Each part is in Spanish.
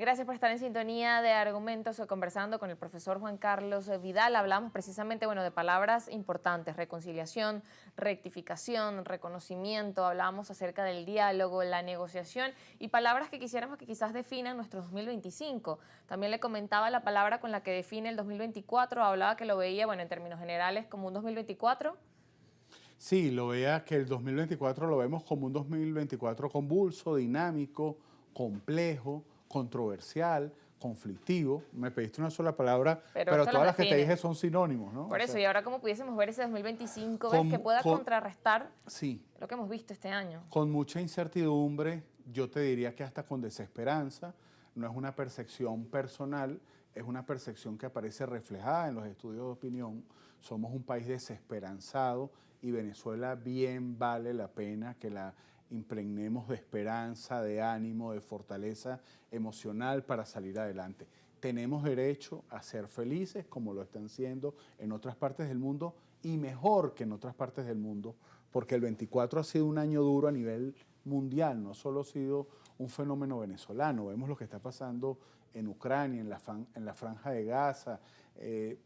gracias por estar en sintonía de Argumentos, conversando con el profesor Juan Carlos Vidal. Hablamos precisamente, de palabras importantes: reconciliación, rectificación, reconocimiento. Hablábamos acerca del diálogo, la negociación y palabras que quisiéramos que quizás definan nuestro 2025. También le comentaba la palabra con la que define el 2024. Hablaba que lo veía, en términos generales, como un 2024. Sí, lo vea que el 2024 lo vemos como un 2024 convulso, dinámico, complejo, controversial, conflictivo. Me pediste una sola palabra, Pero pero esto los todas las que te define. dije son sinónimos, ¿no? Por O eso, sea, y ahora, ¿cómo pudiésemos ver ese 2025? ¿Ves? Que con, pueda con- contrarrestar sí, lo que hemos visto este año. con mucha incertidumbre, yo te diría que hasta con desesperanza. No es una percepción personal, es una percepción que aparece reflejada en los estudios de opinión. Somos un país desesperanzado y Venezuela bien vale la pena que la impregnemos de esperanza, de ánimo, de fortaleza emocional para salir adelante. Tenemos derecho a ser felices como lo están siendo en otras partes del mundo y mejor que en otras partes del mundo, porque el 24 ha sido un año duro a nivel mundial, no solo ha sido un fenómeno venezolano. Vemos lo que está pasando en Ucrania, en la franja de Gaza.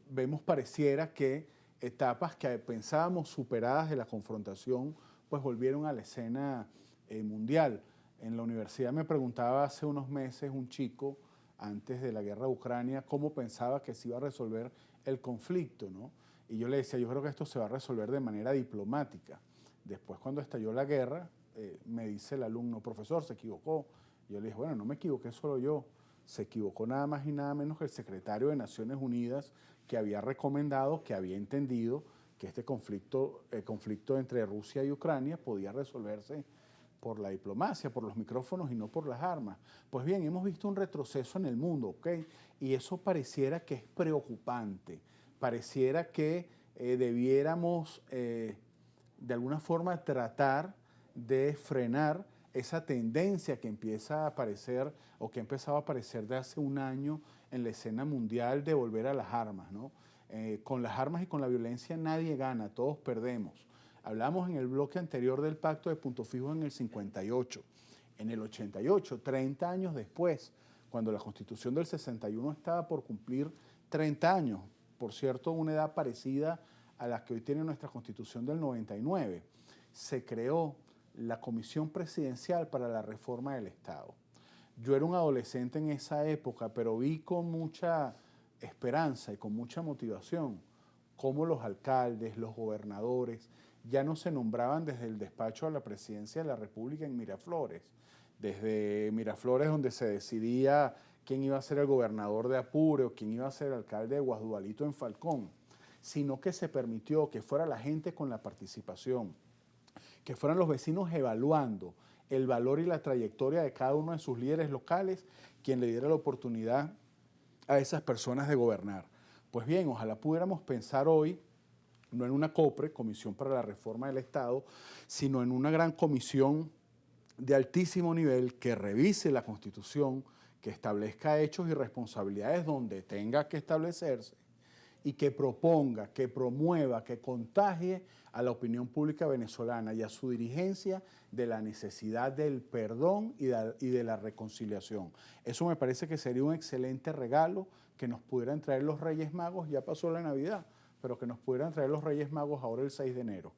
Vemos pareciera que etapas que pensábamos superadas de la confrontación, pues volvieron a la escena mundial. En la universidad me preguntaba hace unos meses un chico, antes de la guerra de Ucrania, cómo pensaba que se iba a resolver el conflicto, ¿no? Y yo le decía, yo creo que esto se va a resolver de manera diplomática. Después, cuando estalló la guerra, me dice el alumno: profesor, se equivocó. Yo le dije, bueno, no me equivoqué solo yo, se equivocó nada más y nada menos que el secretario de Naciones Unidas, que había recomendado, que había entendido que este conflicto, el conflicto entre Rusia y Ucrania podía resolverse por la diplomacia, por los micrófonos y no por las armas. Pues bien, hemos visto un retroceso en el mundo, ¿ok? Y eso pareciera que es preocupante, pareciera que debiéramos de alguna forma tratar de frenar esa tendencia que empieza a aparecer o que ha empezado a aparecer de hace un año en la escena mundial de volver a las armas, ¿no? Con las armas y con la violencia nadie gana, todos perdemos. Hablamos en el bloque anterior del pacto de Punto Fijo en el 58. En el 88, 30 años después, cuando la Constitución del 61 estaba por cumplir 30 años, por cierto, una edad parecida a la que hoy tiene nuestra Constitución del 99, se creó la Comisión Presidencial para la Reforma del Estado. Yo era un adolescente en esa época, pero vi con mucha esperanza y con mucha motivación cómo los alcaldes, los gobernadores, ya no se nombraban desde el despacho de la presidencia de la República en Miraflores, desde Miraflores, donde se decidía quién iba a ser el gobernador de Apure o quién iba a ser el alcalde de Guasdualito en Falcón, sino que se permitió que fuera la gente con la participación, que fueran los vecinos evaluando el valor y la trayectoria de cada uno de sus líderes locales, quien le diera la oportunidad a esas personas de gobernar. Pues bien, ojalá pudiéramos pensar hoy no en una COPRE, Comisión para la Reforma del Estado, sino en una gran comisión de altísimo nivel que revise la Constitución, que establezca hechos y responsabilidades donde tenga que establecerse y que proponga, que promueva, que contagie a la opinión pública venezolana y a su dirigencia de la necesidad del perdón y de la reconciliación. Eso me parece que sería un excelente regalo que nos pudieran traer los Reyes Magos. Ya pasó la Navidad, pero que nos pudieran traer los Reyes Magos ahora el 6 de enero.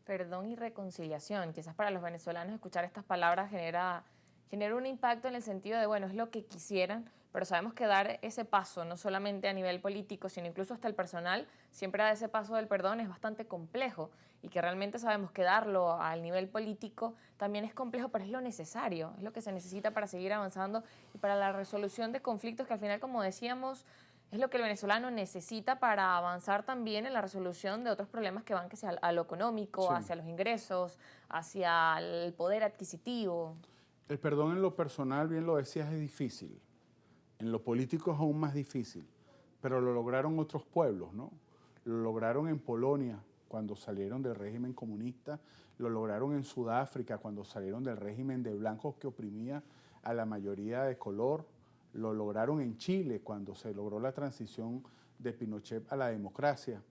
Perdón y reconciliación. Quizás para los venezolanos escuchar estas palabras genera un impacto en el sentido de, es lo que quisieran, pero sabemos que dar ese paso, no solamente a nivel político, sino incluso hasta el personal, siempre dar ese paso del perdón es bastante complejo y que realmente sabemos que darlo al nivel político también es complejo, pero es lo necesario, es lo que se necesita para seguir avanzando y para la resolución de conflictos que al final, como decíamos, es lo que el venezolano necesita para avanzar también en la resolución de otros problemas que van hacia a lo económico, Sí. hacia los ingresos, hacia el poder adquisitivo. El perdón en lo personal, bien lo decías, es difícil. En lo político es aún más difícil, pero lo lograron otros pueblos, ¿no? Lo lograron en Polonia cuando salieron del régimen comunista, lo lograron en Sudáfrica cuando salieron del régimen de blancos que oprimía a la mayoría de color, lo lograron en Chile cuando se logró la transición de Pinochet a la democracia.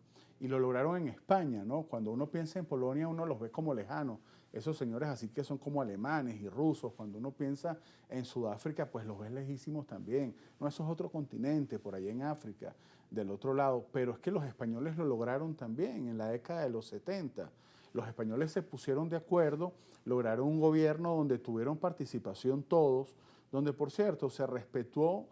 y lo lograron en España, ¿no? Cuando uno piensa en Polonia, uno los ve como lejanos. Esos señores así que son como alemanes y rusos. Cuando uno piensa en Sudáfrica, pues los ves lejísimos también. No, eso es otro continente, por allá en África, del otro lado. Pero es que los españoles lo lograron también en la década de los 70. Los españoles se pusieron de acuerdo, lograron un gobierno donde tuvieron participación todos, donde, por cierto, se respetó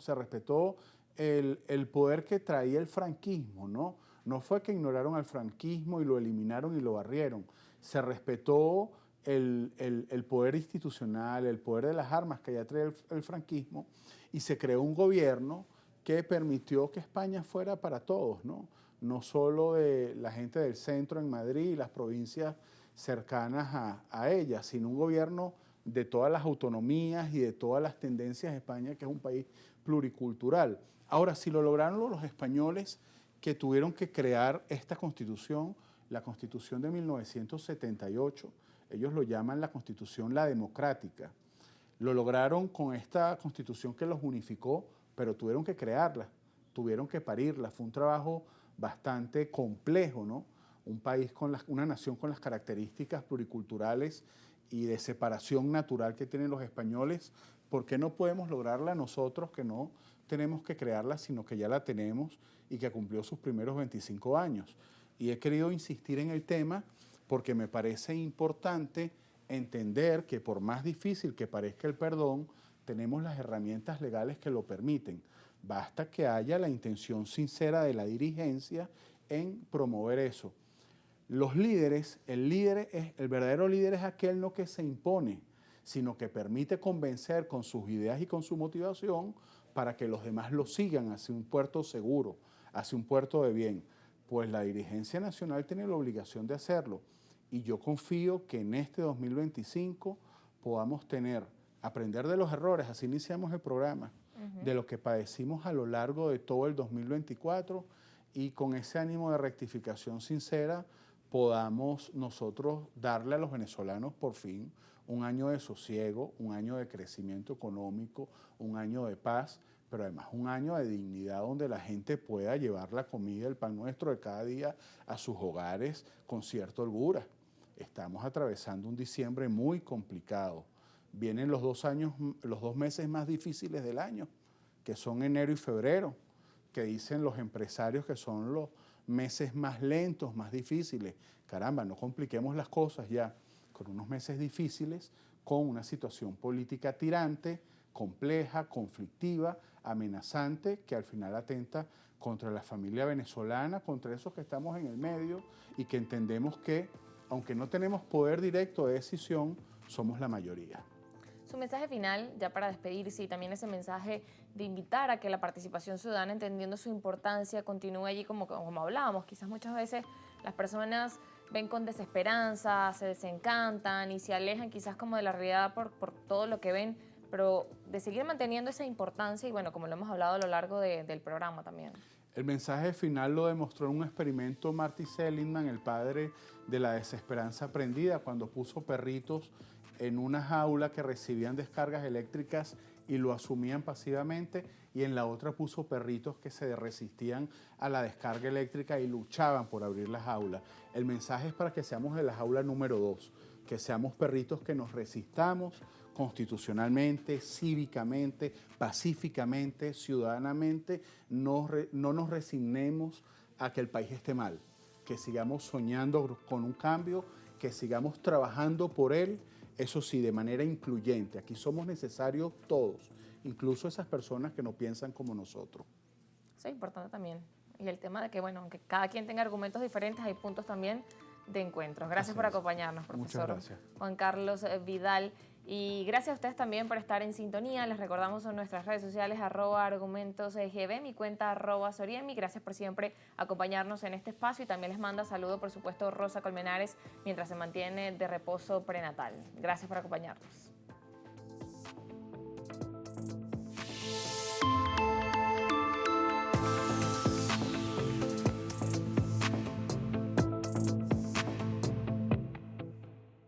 el poder que traía el franquismo, ¿no? No fue que ignoraron al franquismo y lo eliminaron y lo barrieron. Se respetó el poder institucional, el poder de las armas que ya traía el franquismo, y se creó un gobierno que permitió que España fuera para todos, ¿no? No solo de la gente del centro en Madrid y las provincias cercanas a ella, sino un gobierno de todas las autonomías y de todas las tendencias de España, que es un país pluricultural. Ahora, si lo lograron los españoles, que tuvieron que crear esta constitución, la constitución de 1978, ellos lo llaman la constitución la democrática. Lo lograron con esta constitución que los unificó, pero tuvieron que crearla, tuvieron que parirla. Fue un trabajo bastante complejo, ¿no? Un país una nación con las características pluriculturales y de separación natural que tienen los españoles. ¿Por qué no podemos lograrla nosotros, que no tenemos que crearla, sino que ya la tenemos y que cumplió sus primeros 25 años? Y he querido insistir en el tema porque me parece importante entender que por más difícil que parezca el perdón, tenemos las herramientas legales que lo permiten. Basta que haya la intención sincera de la dirigencia en promover eso. Los líderes, el verdadero líder es aquel no que se impone, sino que permite convencer con sus ideas y con su motivación para que los demás lo sigan hacia un puerto seguro, hacia un puerto de bien. Pues la dirigencia nacional tiene la obligación de hacerlo. Y yo confío que en este 2025 podamos aprender de los errores, así iniciamos el programa, de lo que padecimos a lo largo de todo el 2024, y con ese ánimo de rectificación sincera podamos nosotros darle a los venezolanos por fin un año de sosiego, un año de crecimiento económico, un año de paz, pero además un año de dignidad donde la gente pueda llevar la comida, el pan nuestro de cada día a sus hogares con cierta holgura. Estamos atravesando un diciembre muy complicado. Vienen los 2 meses más difíciles del año, que son enero y febrero, que dicen los empresarios que son los meses más lentos, más difíciles. Caramba, no compliquemos las cosas ya con unos meses difíciles, con una situación política tirante, compleja, conflictiva, amenazante, que al final atenta contra la familia venezolana, contra esos que estamos en el medio y que entendemos que, aunque no tenemos poder directo de decisión, somos la mayoría. Su mensaje final, ya para despedirse, y también ese mensaje de invitar a que la participación ciudadana, entendiendo su importancia, continúe allí como hablábamos. Quizás muchas veces las personas ven con desesperanza, se desencantan y se alejan quizás como de la realidad por todo lo que ven, pero de seguir manteniendo esa importancia y bueno, como lo hemos hablado a lo largo del programa también. El mensaje final lo demostró en un experimento Marty Seligman, el padre de la desesperanza aprendida, cuando puso perritos en una jaula que recibían descargas eléctricas y lo asumían pasivamente, y en la otra puso perritos que se resistían a la descarga eléctrica y luchaban por abrir la jaula. El mensaje es para que seamos de la jaula número 2, que seamos perritos que nos resistamos constitucionalmente, cívicamente, pacíficamente, ciudadanamente, no nos resignemos a que el país esté mal, que sigamos soñando con un cambio, que sigamos trabajando por él, eso sí, de manera incluyente. Aquí somos necesarios todos, incluso esas personas que no piensan como nosotros. Eso es importante también. Y el tema de que, bueno, aunque cada quien tenga argumentos diferentes, hay puntos también de encuentros. Gracias por acompañarnos, profesor. Muchas gracias. Juan Carlos Vidal. Y gracias a ustedes también por estar en sintonía. Les recordamos en nuestras redes sociales @argumentosgb, mi cuenta @soriemi. Gracias por siempre acompañarnos en este espacio y también les manda saludo, por supuesto, Rosa Colmenares mientras se mantiene de reposo prenatal. Gracias por acompañarnos.